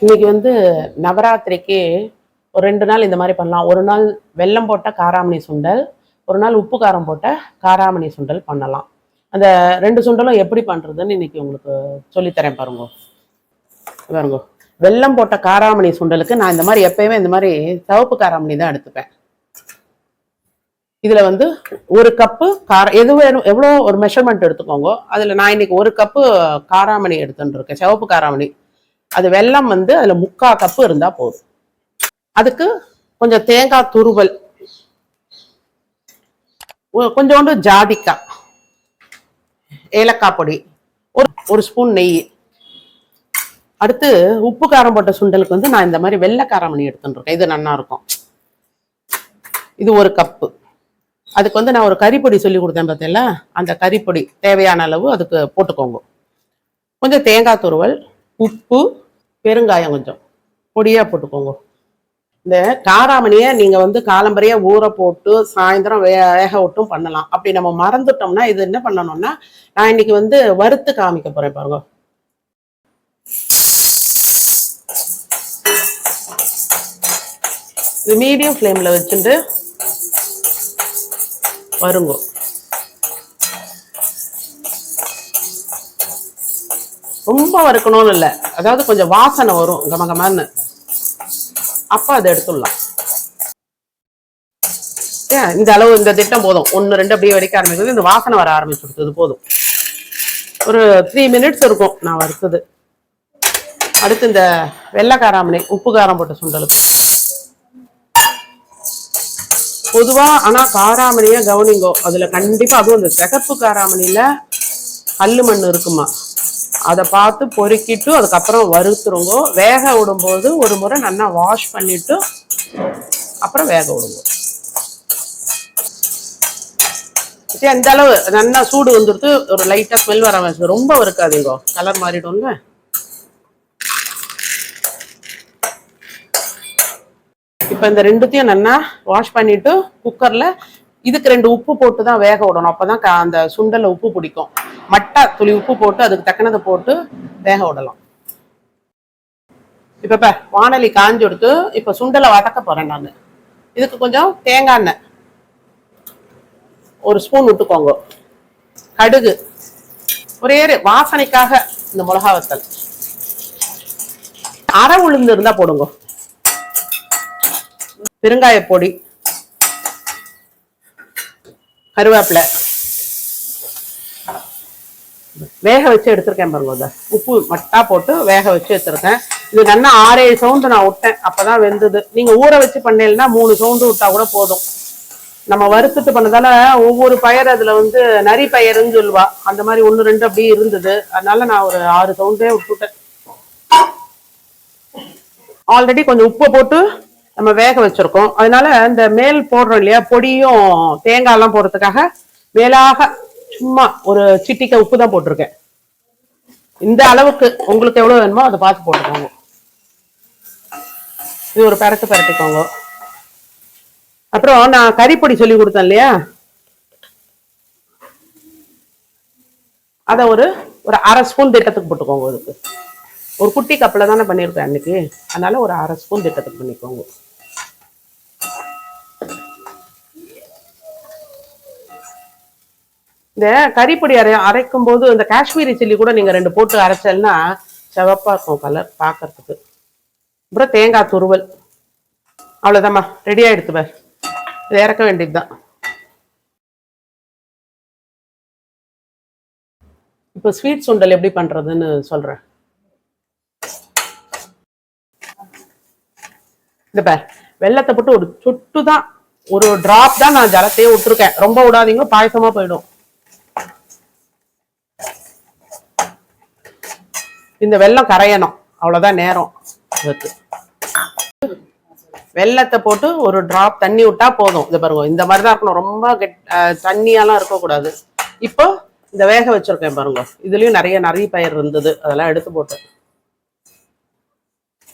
இன்னைக்கு வந்து நவராத்திரிக்கு ஒரு 2 நாள் இந்த மாதிரி பண்ணலாம். ஒரு நாள் வெல்லம் போட்ட காராமணி சுண்டல், ஒரு நாள் உப்பு காரம் போட்ட காராமணி சுண்டல் பண்ணலாம். அந்த 2 சுண்டலும் எப்படி பண்றதுன்னு இன்னைக்கு உங்களுக்கு சொல்லித்தரேன் பாருங்க. பாருங்க, வெல்லம் போட்ட காராமணி சுண்டலுக்கு நான் இந்த மாதிரி எப்பயுமே இந்த மாதிரி சிவப்பு காராமணி தான் எடுத்துப்பேன். இதுல வந்து 1 கப்பு காரம் எது வேணும், எவ்வளோ ஒரு மெஷர்மெண்ட் எடுத்துக்கோங்க. அதுல நான் இன்னைக்கு 1 கப்பு காராமணி எடுத்துட்டு இருக்கேன், சிவப்பு காராமணி. அது வெல்லம் வந்து அதுல 3/4 கப்பு இருந்தா போதும். அதுக்கு கொஞ்சம் தேங்காய் துருவல், கொஞ்சோண்டு ஜாதிக்காய், ஏலக்காய் பொடி, ஒரு ஸ்பூன் நெய். அடுத்து உப்பு காரம் போட்ட சுண்டலுக்கு வந்து நான் இந்த மாதிரி வெள்ளை காராமணி எடுத்துட்டு இருக்கேன். இது நல்லா இருக்கும். இது 1 கப்பு. அதுக்கு வந்து நான் ஒரு கறிப்பொடி சொல்லி கொடுத்தேன் பார்த்தீங்களா, அந்த கறிப்பொடி தேவையான அளவு அதுக்கு போட்டுக்கோங்க. கொஞ்சம் தேங்காய் துருவல், உப்பு, பெருங்காயம் கொஞ்சம் பொடியா போட்டுக்கோங்க. இந்த காராமணியை நீங்க வந்து காலம்பரையா ஊற போட்டு சாயந்தரம் வேக விட்டும் பண்ணலாம். அப்படி நம்ம மறந்துட்டோம்னா இது என்ன பண்ணணும்னா, நான் இன்னைக்கு வந்து வறுத்து காமிக்க போறேன் பாருங்க. இது மீடியம் ஃப்ளேம்ல வச்சுட்டு வருங்க. ரொம்ப வறுக்கணும்னு இல்லை, அதாவது கொஞ்சம் வாசனை வரும் கமகமான்னு, அப்ப அதை எடுத்துடலாம். இந்த அளவு, இந்த திட்டம் போதும். 1 2 அப்படியே வடிக்க ஆரம்பிக்கிறது, இந்த வாசனை வர ஆரம்பிச்சுடுது போதும். ஒரு 3 மினிட்ஸ் இருக்கும் நான் வறுத்தது. அடுத்து இந்த வெள்ளை காராமணி உப்பு காரம் போட்ட சுண்டலுக்கு பொதுவா, ஆனா காராமணிய கவனிங்கோ, அதுல கண்டிப்பா அதுவும் இந்த சிகப்பு காராமணியில கல்லு மண் இருக்குமா, அதை பார்த்து பொறுக்கிட்டு அதுக்கப்புறம் வறுத்துருங்கோ. வேக விடும்போது ஒரு முறை நல்லா வாஷ் பண்ணிட்டு அப்புறம் வேக விடுங்க. இந்த அளவு நல்லா சூடு வந்துடுத்து, ஒரு லைட்டா ஸ்மெல் வர ஆரம்பிச்சு. ரொம்ப இருக்காதீங்கோ, கலர் மாறிடும்ல. இப்ப இந்த 2த்தையும் நல்லா வாஷ் பண்ணிட்டு குக்கர்ல இதுக்கு 2 உப்பு போட்டு தான் வேக விடணும். அப்பதான் அந்த சுண்டல்ல உப்பு பிடிக்கும். மட்டா துளி உப்பு போட்டு அதுக்கு தக்கனதை போட்டு வேக விடலாம். இப்ப வானலி காஞ்சு எடுத்து இப்ப சுண்டலை வதக்க போறேன் நான். இதுக்கு கொஞ்சம் தேங்காய் எண்ணெய் 1 ஸ்பூன் விட்டுக்கோங்க. கடுகு, ஒரே வாசனைக்காக இந்த மிளகா வத்தல், அரை உளுந்து இருந்தா போடுங்க. பெருங்காய பொடி, கருவேப்பிலை, வேக வச்சு எடுத்திருக்கேன் பாருங்க. உப்பு மட்டா போட்டு வேக வச்சு எடுத்திருக்கேன். இது நல்லா 6-7 சவுண்டு நான் விட்டேன், அப்பதான் வெந்தது. நீங்க ஊற வச்சு பண்ணீங்கன்னா 3 சவுண்டு விட்டா கூட போதும். நம்ம வறுத்துட்டு பண்ணதால ஒவ்வொரு பயிர் அதுல வந்து நரி பயிர்ன்னு சொல்லுவா, அந்த மாதிரி 1 2 அப்படியே இருந்தது. அதனால நான் ஒரு 6 சவுண்டே விட்டுட்டேன். ஆல்ரெடி கொஞ்சம் உப்பு போட்டு நம்ம வேக வச்சிருக்கோம். அதனால இந்த மேல் போடுறோம் இல்லையா, பொடியும் தேங்காய் எல்லாம் போடுறதுக்காக மேலாக சும்மா ஒரு சிட்டிக்க உப்பு தான் போட்டிருக்கேன். இந்த அளவுக்கு உங்களுக்கு எவ்வளவு வேணுமோ அதை பார்த்து போட்டுக்கோங்க. இது ஒரு பரட்டிக்கோங்க. அப்புறம் நான் கறிப்பொடி சொல்லி கொடுத்தேன் இல்லையா, அதை ஒரு அரை ஸ்பூன் திட்டத்துக்கு போட்டுக்கோங்க. அதுக்கு ஒரு குட்டி கப்பில் தானே பண்ணியிருக்கேன் அன்னைக்கு, அதனால ஒரு அரை ஸ்பூன் திட்டத்துக்கு பண்ணிக்கோங்க. இந்த கறிப்பொடி அரைக்கும் போது இந்த காஷ்மீரி சில்லி கூட நீங்க 2 போட்டு அரைச்சல்னா சிவப்பா இருக்கும் கலர் பார்க்கறதுக்கு. அப்புறம் தேங்காய் துருவல், அவ்வளவுதாம்மா, ரெடி ஆயிடுத்து பார். இதை இறக்க வேண்டியதுதான். இப்போ ஸ்வீட் சுண்டல் எப்படி பண்றதுன்னு சொல்றேன். இந்த பார், வெள்ளத்தை போட்டு ஒரு சொட்டு தான், ஒரு டிராப் தான் நான் ஜலத்தையே விட்டுருக்கேன். ரொம்ப விடாதீங்க, பாயசமா போயிடும். இந்த வெல்லம் கரையணும், அவ்வளவுதான் நேரம். வெள்ளத்தை போட்டு ஒரு டிராப் தண்ணி விட்டா போதும். இது பாருங்க, இந்த மாதிரிதான் இருக்கணும், ரொம்ப தண்ணியெல்லாம் இருக்கக்கூடாது. இப்போ இந்த வேக வச்சிருக்கேன் பாருங்க, இதுலயும் நிறைய பயிர் இருந்தது, அதெல்லாம் எடுத்து போட்டு.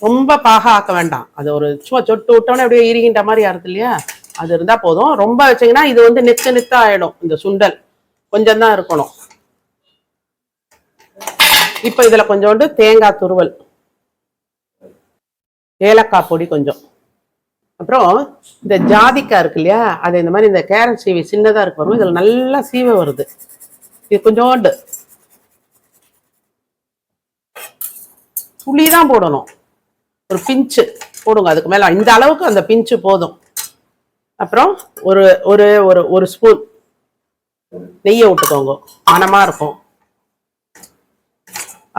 ரொம்ப பாக ஆக்க வேண்டாம், அது ஒரு சும்மா சொட்டு விட்டோன்னே அப்படியே ஈரிகின்ற மாதிரி ஆறுது இல்லையா, அது இருந்தா போதும். ரொம்ப வச்சீங்கன்னா இது வந்து நெத்து ஆயிடும். இந்த சுண்டல் கொஞ்சம் தான் இருக்கணும். இப்ப இதுல கொஞ்சோண்டு தேங்காய் துருவல், ஏலக்காய் பொடி கொஞ்சம். அப்புறம் இந்த ஜாதிக்காய் இருக்கு இல்லையா, அதை இந்த மாதிரி இந்த கேரட் சீவி சின்னதாக இருக்கு வரும், இதில் நல்லா சீவ வருது. இது கொஞ்சோண்டு புளி தான் போடணும், ஒரு பிஞ்சு போடுங்க, அதுக்கு மேலே இந்த அளவுக்கு அந்த பிஞ்சு போதும். அப்புறம் ஒரு ஒரு ஒரு ஒரு ஸ்பூன் நெய்யை விட்டுக்கோங்க, மனமாக இருக்கும்.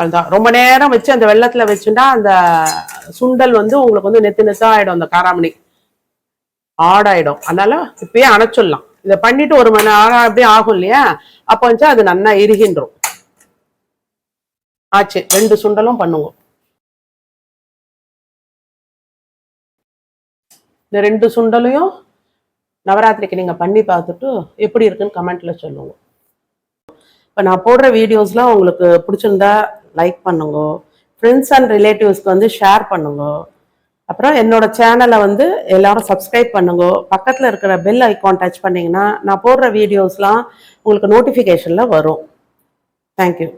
அதுதான் ரொம்ப நேரம் வச்சு அந்த வெள்ளத்தில் வச்சுட்டா அந்த சுண்டல் வந்து உங்களுக்கு வந்து நெத்து நெத்தா ஆகிடும், அந்த காராமணி ஆடாயிடும். அதனால இப்பயே அணைச்சிடலாம். இதை பண்ணிட்டு 1 மணி நேரம் அப்படியே ஆகும் இல்லையா, அப்போ வந்து அது நல்லா இறுகின்றோம். ஆச்சு, 2 சுண்டலும் பண்ணுவோம். இந்த 2 சுண்டலையும் நவராத்திரிக்கு நீங்கள் பண்ணி பார்த்துட்டு எப்படி இருக்குன்னு கமெண்ட்ல சொல்லுங்க. இப்போ நான் போடுற வீடியோஸ்லாம் உங்களுக்கு பிடிச்சிருந்தா லைக் பண்ணுங்க, ஃப்ரெண்ட்ஸ் அண்ட் ரிலேட்டிவ்ஸ்க்கு வந்து ஷேர் பண்ணுங்க. அப்புறம் என்னோட சேனலை வந்து எல்லாரும் சப்ஸ்கிரைப் பண்ணுங்க. பக்கத்தில் இருக்கிற பெல் ஐக்கான் டச் பண்ணிங்கன்னா நான் போடுற வீடியோஸ்லாம் உங்களுக்கு நோட்டிஃபிகேஷனில் வரும். தேங்க்யூ.